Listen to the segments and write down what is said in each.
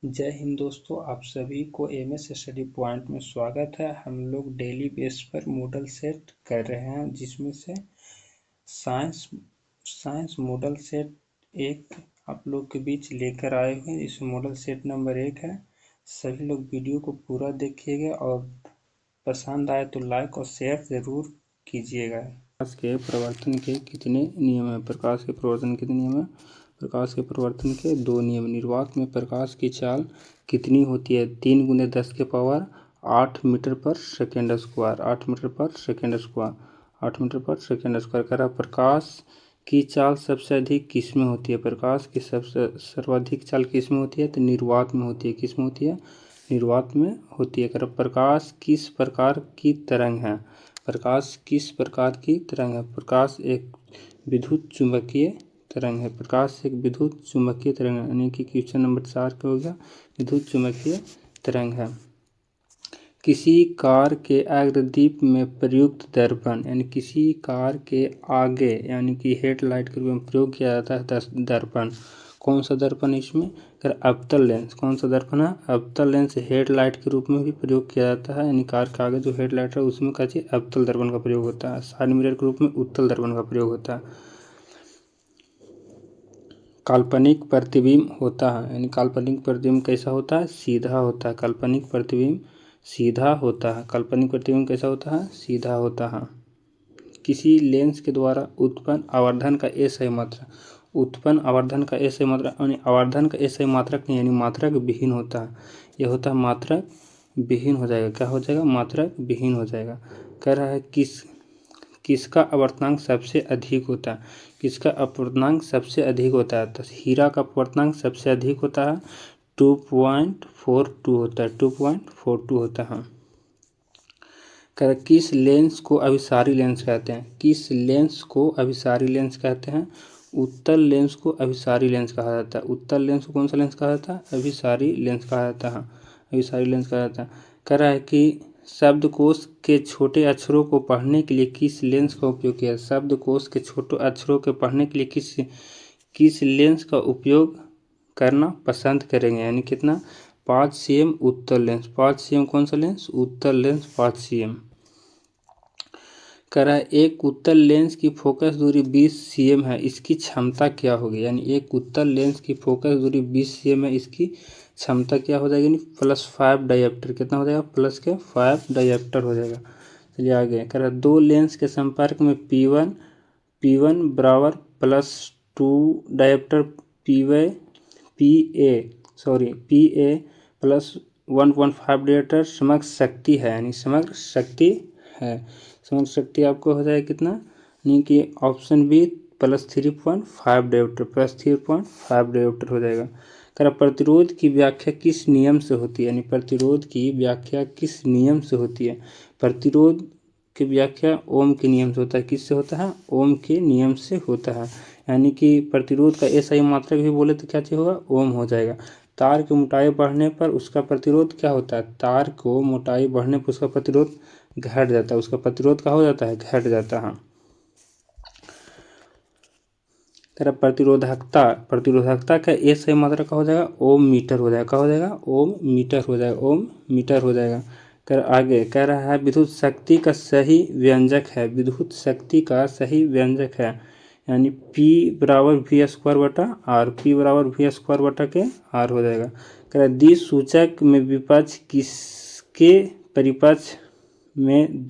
जय हिंद दोस्तों, आप सभी को एमएस स्टडी पॉइंट में स्वागत है। हम लोग डेली बेस पर मॉडल सेट कर रहे हैं, जिसमें से साइंस मॉडल सेट एक आप लोग के बीच लेकर आए हुए हैं। इस मॉडल सेट नंबर 1 है। सभी लोग वीडियो को पूरा देखिएगा और पसंद आए तो लाइक और शेयर ज़रूर कीजिएगा। प्रकाश के प्रवर्तन के कितने नियम हैं? प्रकाश के प्रवर्तन कितने नियम हैं? प्रकाश के प्रवर्तन के 2 नियम। निर्वात में प्रकाश की चाल कितनी होती है? 3 × 10⁸ मीटर पर सेकेंड स्क्वायर। 8 मीटर पर सेकेंड स्क्वायर। 8 मीटर पर सेकेंड स्क्वायर। कह रहा प्रकाश की चाल सबसे अधिक किस में होती है? प्रकाश की सबसे सर्वाधिक चाल किस में होती है? तो निर्वात में होती है। किस में होती है? निर्वात में होती है। कह रहा प्रकाश किस प्रकार की तरंग है? प्रकाश किस प्रकार की तरंग है? प्रकाश एक विद्युत चुंबकीय तरंग है। प्रकाश एक विद्युत चुंबकीय तरंग है, यानी कि क्वेश्चन नंबर 4 का हो गया विद्युत चुंबकीय तरंग है। किसी कार के अग्रदीप में प्रयुक्त दर्पण, यानी किसी कार के आगे यानी कि हेडलाइट के रूप में प्रयोग किया जाता है दर्पण। कौन सा दर्पण? इसमें अवतल लेंस। कौन सा दर्पण है? अवतल लेंस हेडलाइट के रूप में भी प्रयोग किया जाता है, यानी कार के आगे जो हेडलाइट है उसमें क्या चीज अवतल दर्पण का प्रयोग होता है। साइड मिरर के रूप में उत्तल दर्पण का प्रयोग होता है। काल्पनिक प्रतिबिंब होता है, यानी काल्पनिक प्रतिबिंब कैसा होता है? सीधा होता है। काल्पनिक प्रतिबिंब सीधा होता है। काल्पनिक प्रतिबिंब कैसा होता है? सीधा होता है। किसी लेंस के द्वारा उत्पन्न आवर्धन का सही मात्रा, उत्पन्न आवर्धन का सही मात्रा, यानी आवर्धन का सही मात्रक नहीं, यानी मात्रक विहीन होता है। यह होता है मात्रक विहीन हो जाएगा। क्या हो जाएगा? मात्रक विहीन हो जाएगा। कह रहा है किसका अपवर्तनांक सबसे अधिक होता है? किसका अपवर्तनांक सबसे अधिक होता है? तो हीरा का अपवर्तनांक सबसे अधिक होता है, 2.42 होता है। 2.42 होता है। किस लेंस को अभिसारी लेंस कहते हैं? किस लेंस को अभिसारी लेंस कहते हैं? उत्तल लेंस को अभिसारी लेंस कहा जाता है। उत्तल लेंस को कौन सा लेंस कहा जाता है? अभिसारी लेंस कहा जाता है। अभिसारी लेंस कहा जाता है। कह रहा है कि शब्दकोश के छोटे अक्षरों को पढ़ने के लिए किस लेंस का उपयोग किया? शब्दकोश के छोटे अक्षरों को पढ़ने के लिए किस लेंस का उपयोग करना पसंद करेंगे? यानी कितना? 5 cm उत्तल लेंस। 5 cm कौन सा लेंस? उत्तल लेंस 5 cm। कह रहा है एक उत्तल लेंस की फोकस दूरी 20 cm है, इसकी क्षमता क्या होगी? यानी एक उत्तल लेंस की फोकस दूरी 20 cm है, इसकी क्षमता क्या हो जाएगी? +5 डायोप्टर। कितना हो जाएगा? +5 डायोप्टर हो जाएगा। चलिए आगे। कह रहा है दो लेंस के संपर्क में P1 बराबर +2 डायोप्टर PA प्लस 1.5 डायोप्टर समग्र शक्ति है, यानी समग्र शक्ति है। समग्र शक्ति आपको हो जाएगा कितना? यानी कि ऑप्शन बी +3.5 डायोप्टर, +3.5 डायोप्टर हो जाएगा। कह रहा प्रतिरोध की व्याख्या किस नियम से होती है? यानी प्रतिरोध की व्याख्या किस नियम से होती है? प्रतिरोध की व्याख्या ओम के नियम से होता है। किससे होता है? ओम के नियम से होता है। यानी कि प्रतिरोध का SI मात्रक भी बोले तो क्या चीज होगा? ओम हो जाएगा। तार की मोटाई बढ़ने पर उसका प्रतिरोध क्या होता है? तार को मोटाई बढ़ने पर उसका प्रतिरोध घट जाता है। उसका प्रतिरोध क्या हो जाता है? घट जाता है। तरह प्रतिरोधकता का SI मात्रा का हो जाएगा? ओम मीटर हो जाएगा। क्या हो जाएगा? ओम मीटर हो जाएगा। ओम मीटर हो जाएगा। आगे कह रहा है विद्युत शक्ति का सही व्यंजक है। विद्युत शक्ति का सही व्यंजक है, यानी P बराबर V² बटा R। P बराबर V² बटा के R हो जाएगा। कह रहा है दिसूचक में विपक्ष किसके परिपक्ष में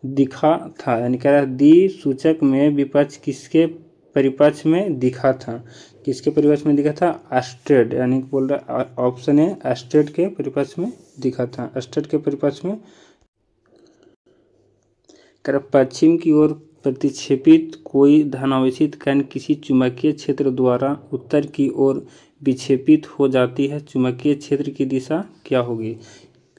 दिखा था? यानी कह रहा है दिसूचक में विपक्ष किसके परिपक्ष में दिखा था? किसके परिपक्ष में दिखा था? अस्टेड, यानी बोल रहा ऑप्शन है अस्टेड के परिपक्ष में दिखा था। अस्टेड के परिपक्ष में। कर पश्चिम की ओर प्रतिक्षेपित कोई धनावेशित कण किसी चुंबकीय क्षेत्र द्वारा उत्तर की ओर विक्षेपित हो जाती है, चुंबकीय क्षेत्र की दिशा क्या होगी?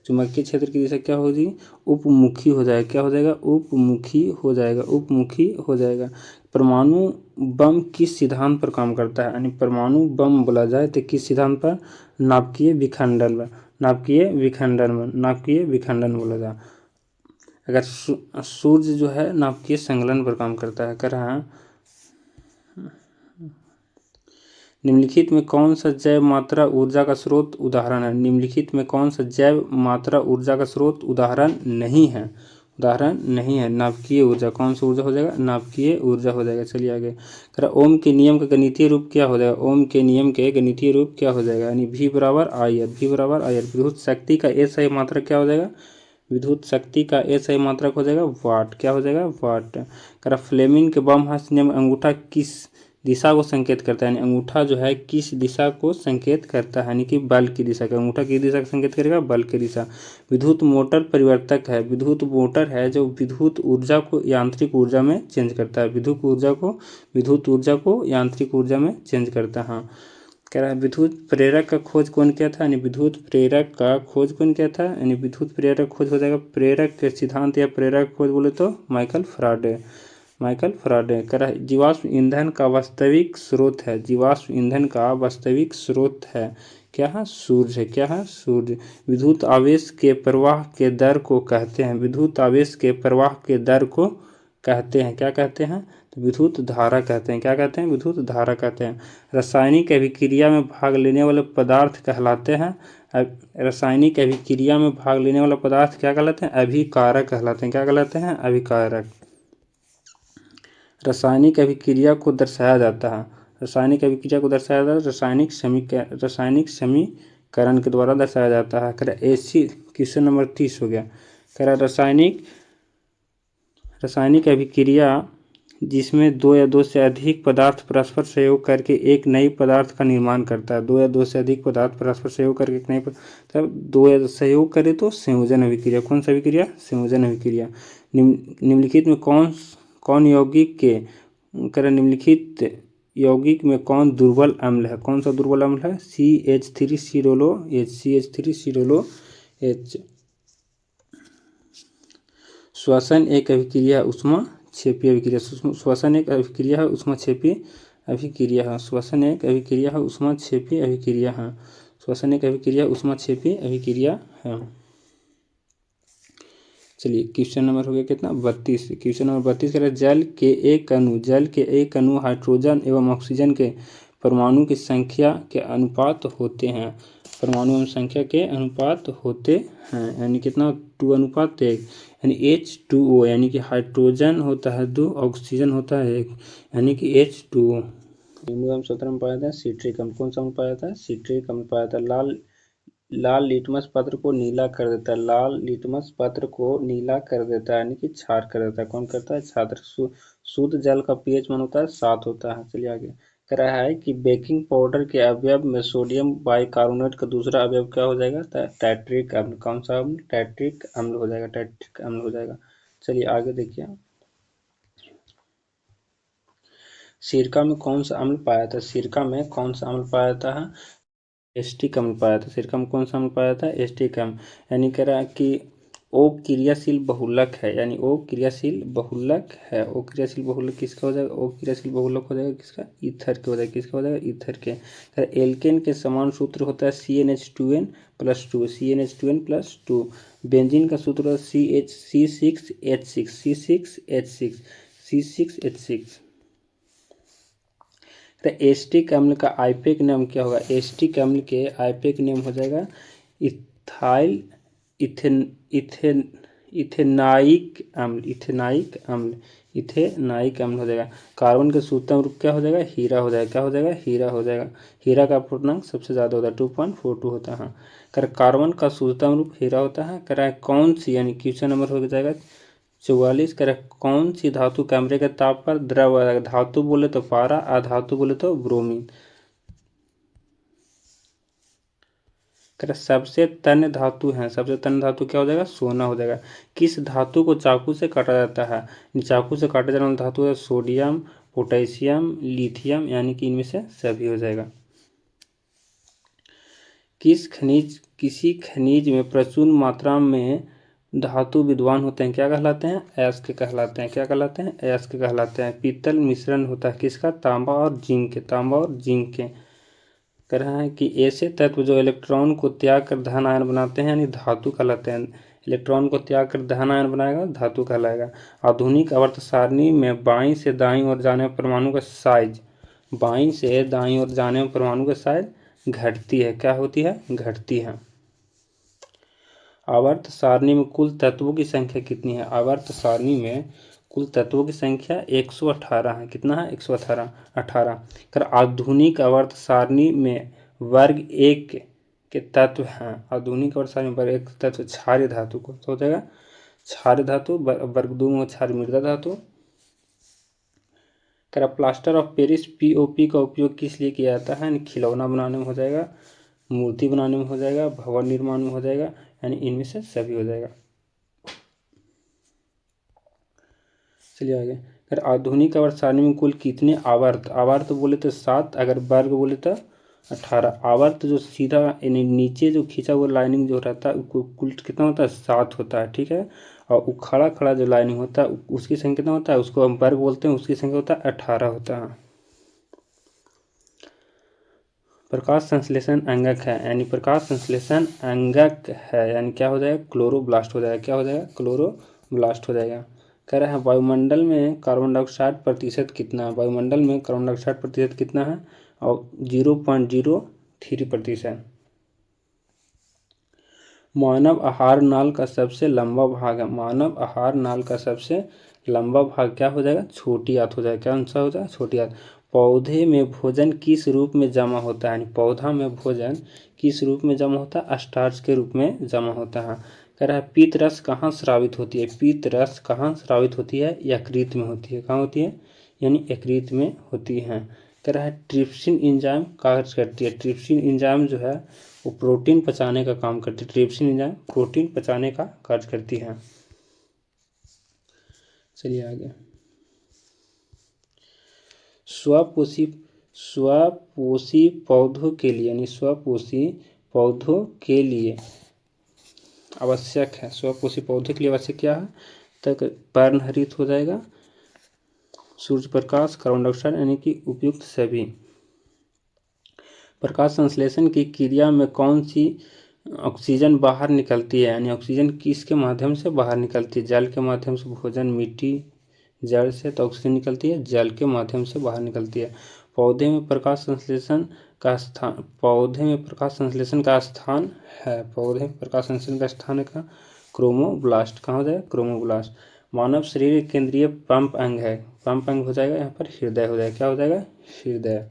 चुंबकीय क्षेत्र की दिशा क्या होगी? उपमुखी हो जाएगा। क्या हो जाएगा? उपमुखी हो जाएगा। उपमुखी हो जाएगा। परमाणु बम किस सिद्धांत पर काम करता है? यानी परमाणु बम बोला जाए तो किस सिद्धांत पर? नाभिकीय विखंडन पर। नाभिकीय विखंडन बोला जाए। अगर सूर्य जो है नाभिकीय संगलन पर काम करता है। कर रहा है निम्नलिखित में कौन सा जैव मात्रा ऊर्जा का स्रोत उदाहरण है? निम्नलिखित में कौन सा जैव मात्रा ऊर्जा का स्रोत उदाहरण नहीं है? उदाहरण नहीं है। नाभिकीय ऊर्जा। कौन सी ऊर्जा हो जाएगा? नाभिकीय ऊर्जा हो जाएगा। चलिए आगे। कह रहा ओम के नियम का गणितीय रूप क्या हो जाएगा? ओम के नियम के गणितीय रूप क्या हो जाएगा? यानी V बराबर I R। V बराबर I R। विद्युत शक्ति का SI मात्रक क्या हो जाएगा? विद्युत शक्ति का SI मात्रक हो जाएगा वाट। क्या हो जाएगा? वाट। कह रहा फ्लेमिंग के बम हस्त नियम अंगूठा किस दिशा को संकेत करता है? यानी अंगूठा जो है किस दिशा को संकेत करता है? यानी कि बल की दिशा का। अंगूठा किस दिशा का संकेत करेगा? बल की दिशा। विद्युत मोटर परिवर्तक है। विद्युत मोटर है जो विद्युत ऊर्जा को यांत्रिक ऊर्जा में चेंज करता है। विद्युत ऊर्जा को यांत्रिक ऊर्जा में चेंज करता है। हाँ। कह रहा है विद्युत प्रेरक का खोज कौन किया था? यानी विद्युत प्रेरक का खोज कौन किया था? यानी विद्युत प्रेरक खोज हो जाएगा प्रेरक के सिद्धांत या प्रेरक खोज बोले तो माइकल फैराडे। कह रहा है जीवाश्म ईंधन का वास्तविक स्रोत है। जीवाश्म ईंधन का वास्तविक स्रोत है क्या है? सूर्य। क्या है? सूर्य। विद्युत आवेश के प्रवाह के दर को कहते हैं। विद्युत आवेश के प्रवाह के दर को कहते हैं क्या कहते हैं? तो विद्युत धारा कहते हैं। क्या कहते हैं? विद्युत धारा कहते हैं। रासायनिक अभिक्रिया में भाग लेने वाले पदार्थ कहलाते हैं। रासायनिक अभिक्रिया में भाग लेने वाला पदार्थ क्या कहलाते हैं? अभिकारक कहलाते हैं। क्या कहलाते हैं? अभिकारक। रासायनिक अभिक्रिया को दर्शाया जाता है। रासायनिक अभिक्रिया को दर्शाया जाता है रासायनिक समीकरण के द्वारा दर्शाया जाता है। कह रहा एसिड। क्वेश्चन नंबर 30 हो गया। कह रहा रासायनिक अभिक्रिया जिसमें दो या दो से अधिक पदार्थ परस्पर सहयोग करके एक नई पदार्थ का निर्माण करता है। दो या दो से अधिक पदार्थ परस्पर सहयोग करके एक नई तब दो या सहयोग करे तो संयोजन अभिक्रिया। कौन सा अभिक्रिया? संयोजन अभिक्रिया। निम्नलिखित में कौन यौगिक के निम्नलिखित यौगिक में कौन दुर्बल अम्ल है? कौन सा दुर्बल अम्ल है? CH3 COOH। श्वसन एक अभिक्रिया ऊष्माक्षेपी अभिक्रिया। श्वसन एक अभिक्रिया है ऊष्माक्षेपी अभिक्रिया है। श्वसन एक अभिक्रिया है ऊष्माक्षेपी अभिक्रिया है। श्वसन एक अभिक्रिया ऊष्माक्षेपी अभिक्रिया है। चलिए क्वेश्चन नंबर हो गया कितना? 32। क्वेश्चन नंबर 32 कह रहा है जल के एक अणु हाइड्रोजन एवं ऑक्सीजन के परमाणु की संख्या के अनुपात होते हैं। परमाणु एवं संख्या के अनुपात होते हैं। यानी कितना? 2:1। यानी H2O। यानी कि हाइड्रोजन होता है 2, ऑक्सीजन होता है 1, यानी कि H2O। एवं सूत्र में पाया था सिट्रिक अम्ल। कौन सा अम्ल पाया था? सिट्रिक अम्ल पाया था। लाल लिटमस पत्र को नीला कर देता है। लाल लिटमस पत्र को नीला कर देता है यानी कि क्षार कर देता है। कौन करता है? छात्र। शुद्ध जल का pH मान होता है 7 होता है। चलिए आगे। कह रहा है कि बेकिंग पाउडर के अवयव में सोडियम बाइकार्बोनेट का दूसरा अवयव क्या हो जाएगा? टैट्रिक अम्ल। कौन सा अम्ल? टैट्रिक अम्ल हो जाएगा। टैट्रिक अम्ल हो जाएगा। चलिए आगे देखिए। सिरका में कौन सा अम्ल पाया था? सिरका में कौन सा अम्ल पाया था? एस्टिक अम्ल पाया था। सिरका में कौन सा अम्ल पाया था? एस्टिक अम्ल। यानी कह रहा है कि ओ क्रियाशील बहुलक है। यानी ओ क्रियाशील बहुलक है। ओ क्रियाशील बहुलक किसका हो जाएगा? ओ क्रियाशील बहुलक हो जाएगा किसका? ईथर के हो जाएगा। किसका हो जाएगा? ईथर के। एल्केन के समान सूत्र होता है CnH2n+2। CnH2n+2। बेंजीन का सूत्र होता है C6H6। तो एस्टिक अम्ल का आइपेक नाम क्या होगा? एस्टिक अम्ल के आइपेक नाम हो जाएगा इथाइल इथेनाइक अम्ल हो जाएगा। कार्बन का सूत्रम रूप क्या हो जाएगा? हीरा हो जाएगा। क्या हो जाएगा? हीरा हो जाएगा। हीरा का पूर्णांक सबसे ज़्यादा होता है 2.42 होता है। कार्बन का सूत्रम रूप हीरा होता है। कौन सी? यानी क्वेश्चन नंबर हो जाएगा 44। कौन सी धातु कमरे के ताप पर द्रव? धातु बोले तो पारा, अधातु बोले तो ब्रोमीन। सबसे तन्य धातु है। सबसे तन्य धातु क्या हो जाएगा? सोना हो जाएगा। किस धातु को चाकू से काटा जाता है? चाकू से काटा जाने वाला धातु है सोडियम, पोटेशियम, लिथियम, यानी कि इनमें से सभी हो जाएगा। किसी खनिज में प्रचुर मात्रा में धातु विद्वान होते हैं क्या कहलाते हैं? अयस्क कहलाते हैं। क्या कहलाते हैं? अयस्क कहलाते हैं। पीतल मिश्रण होता है किसका? तांबा और जिंक के। कह रहा है कि ऐसे तत्व जो इलेक्ट्रॉन को त्याग कर धन आयन बनाते हैं यानी धातु कहलाते हैं। इलेक्ट्रॉन को त्याग कर धन आयन बनाएगा धातु कहलाएगा। आधुनिक आवर्त सारणी में बाईं से दाईं ओर जाने परमाणु का साइज बाईं से दाईं ओर जाने में परमाणु की साइज घटती है। क्या होती है? घटती है। आवर्त सारणी में कुल तत्वों की संख्या कितनी है? आवर्त सारणी में कुल तत्वों की संख्या 118 है। कितना है? 118 18। कर आधुनिक आवर्त सारणी में वर्ग एक के तत्व हैं। आधुनिक आवर्त सारणी में वर्ग एक तत्व क्षार्य धातु को तो हो जाएगा क्षार्य धातु, वर्ग दो में क्षार्य मृदा धातु। कर प्लास्टर ऑफ पेरिस पीओपी का उपयोग किस लिए किया जाता है? यानी खिलौना बनाने में हो जाएगा, मूर्ति बनाने में हो जाएगा, भवन निर्माण में हो जाएगा, यानी इनमें से सभी हो जाएगा। चलिए आगे। अगर आधुनिक आवर्त सारणी में कुल कितने आवर्त, आवर्त बोले तो 7, अगर वर्ग बोले तो 18। आवर्त जो सीधा यानी नीचे जो खींचा हुआ लाइनिंग जो रहता है कुल कितना होता है? 7 होता है। ठीक है। और वो खड़ा खड़ा जो लाइनिंग होता है उसकी संख्या कितना होता है? उसको हम वर्ग बोलते हैं, उसकी संख्या होता है 18 होता है। प्रकाश संश्लेषण अंगक है, यानी प्रकाश संश्लेषण अंगक है, यानी क्या हो जाएगा? क्लोरोब्लास्ट हो जाएगा। क्या हो जाएगा? क्लोरोब्लास्ट हो जाएगा। कह रहा है वायुमंडल में कार्बन डाइऑक्साइड प्रतिशत कितना है? वायुमंडल में कार्बन डाइऑक्साइड प्रतिशत कितना है? और 0.03%। मानव आहार नाल का सबसे लंबा भाग है। मानव आहार नाल का सबसे लंबा भाग क्या हो जाएगा? छोटी आंत हो जाएगा। क्या आंसर हो जाएगा? छोटी आंत। पौधे में भोजन किस रूप में जमा होता है? पौधा में भोजन किस रूप में जमा होता है? स्टार्च के रूप में जमा होता है। कह रहा है पीत रस कहाँ स्रावित होती है? पीत रस कहाँ स्रावित होती है? यकृत में होती है। कहाँ होती है? यानी यकृत में होती है। कह रहा है ट्रिप्सिन एंजाइम कार्य करती है। ट्रिप्सिन एंजाइम जो है वो प्रोटीन पचाने का काम करती है। ट्रिप्सिन एंजाइम प्रोटीन पचाने का कार्य करती है। चलिए आगे। स्वपोषी पौधों के लिए, यानी स्वपोषी पौधों के लिए आवश्यक है। स्वपोषी पौधे के लिए आवश्यक क्या है? तक पर्णहरित हो जाएगा, सूर्य प्रकाश, कार्बन डाइऑक्साइड, यानी कि उपयुक्त सभी। प्रकाश संश्लेषण की क्रिया में कौन सी ऑक्सीजन बाहर निकलती है? यानी ऑक्सीजन किसके माध्यम से बाहर निकलती है? जल के माध्यम से। भोजन, मिट्टी, जड़ से तो ऑक्सीजन निकलती है, जल के माध्यम से बाहर निकलती है। पौधे में प्रकाश संश्लेषण का स्थान, पौधे में प्रकाश संश्लेषण का स्थान है। पौधे में प्रकाश संश्लेषण का स्थान है क्रोमोब्लास्ट। कहाँ हो जाएगा? क्रोमोब्लास्ट। मानव शरीर केंद्रीय पंप अंग है। पंप अंग हो जाएगा यहाँ पर हृदय हो जाएगा। क्या हो जाएगा? हृदय।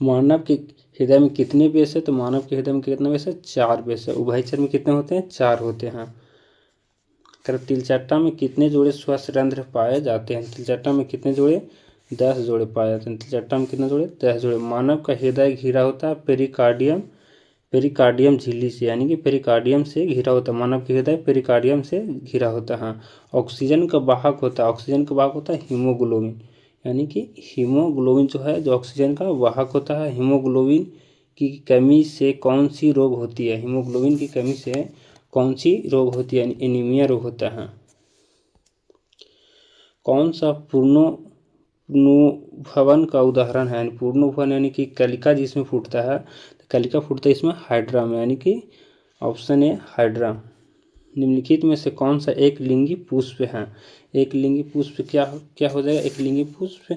मानव के हृदय में कितने बेस है? तो मानव के हृदय में कितना बेस है? 4 बेस है। उभयचर में कितने होते हैं? 4 होते हैं। कर तिलचट्टा में कितने जोड़े श्वसरंध्र पाए जाते हैं? तिलचट्टा में कितने जोड़े? 10 जोड़े पाए जाते हैं। तिलचट्टा में कितने जोड़े? 10 जोड़े। मानव का हृदय घिरा होता है पेरिकार्डियम, पेरिकार्डियम झिल्ली से, यानी कि पेरिकार्डियम से घिरा होता है। मानव का हृदय पेरिकार्डियम से घिरा होता है। ऑक्सीजन का वाहक होता है। ऑक्सीजन का वाहक होता है हीमोग्लोबिन, यानी कि हीमोग्लोबिन जो है जो ऑक्सीजन का वाहक होता है। हीमोग्लोबिन की कमी से कौन सी रोग होती है? हीमोग्लोबिन की कमी से कौन सी रोग होती है? एनीमिया रोग होता है। कौन सा पुनर्भवन का उदाहरण है? पुनर्भवन यानी कि कलिका जिसमें फूटता है, कलिका फूटता है इसमें हाइड्रा में, यानी कि ऑप्शन ए हाइड्रा। निम्नलिखित में से कौन सा एक लिंगी पुष्प है? एक लिंगी पुष्प क्या हो जाएगा? एक लिंगी पुष्प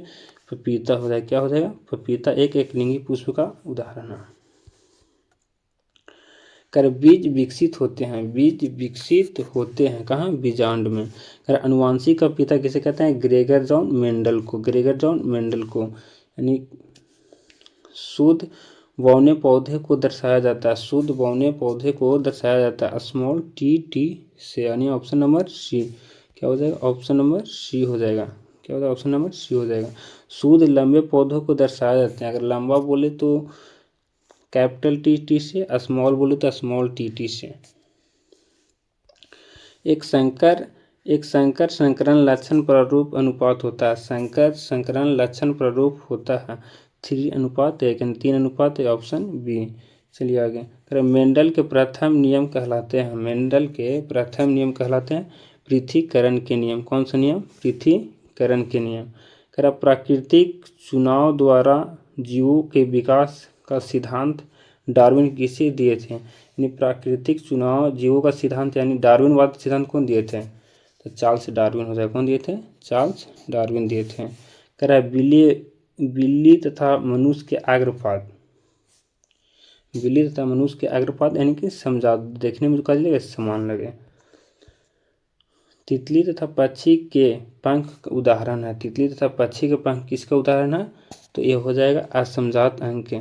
पपीता हो जाएगा। क्या हो जाएगा? पपीता एक लिंगी पुष्प का उदाहरण है। कर बीज विकसित होते हैं। बीज विकसित होते हैं कहाँ? बीजांड में। कर अनुवांशिक का पिता किसे कहते हैं? ग्रेगर जॉन मेंडल को। ग्रेगर जॉन मेंडल को। यानी शुद्ध बौने पौधे को दर्शाया जाता है। शुद्ध बौने पौधे को दर्शाया जाता है स्मॉल टी से, यानी ऑप्शन नंबर सी। क्या हो जाएगा? ऑप्शन नंबर सी हो जाएगा। क्या हो जाएगा? ऑप्शन नंबर सी हो जाएगा। शुद्ध लंबे पौधों को दर्शाया जाते हैं। अगर लंबा बोले तो कैपिटल टी से, स्मॉल बोले तो स्मॉल टी से। एक संकर संकरण लक्षण प्रारूप अनुपात होता है। संकर संकरण लक्षण प्रारूप होता है 3:1, यानी 3:1, ऑप्शन बी। चलिए आगे। मेंडल के प्रथम नियम कहलाते हैं। मेंडल के प्रथम नियम कहलाते हैं पृथक्करण के नियम। कौन सा नियम? पृथक्करण के नियम। प्राकृतिक चुनाव द्वारा जीवों के विकास का सिद्धांत डार्विन किसे दिए थे? यानी प्राकृतिक चुनाव जीवों का सिद्धांत यानी डार्विनवाद सिद्धांत कौन दिए थे? तो चार्ल्स डार्विन हो जाएगा। कौन दिए थे? चार्ल्स डार्विन दिए थे। कह रहा है बिल्ली तथा मनुष्य के अग्रपाद, बिल्ली तथा मनुष्य के अग्रपाद यानी कि समझा, देखने में जो लगे समान लगे। तितली तथा पक्षी के पंख का उदाहरण है। तितली तथा पक्षी के पंख किसका उदाहरण है? तो ये हो जाएगा असमजात अंक के।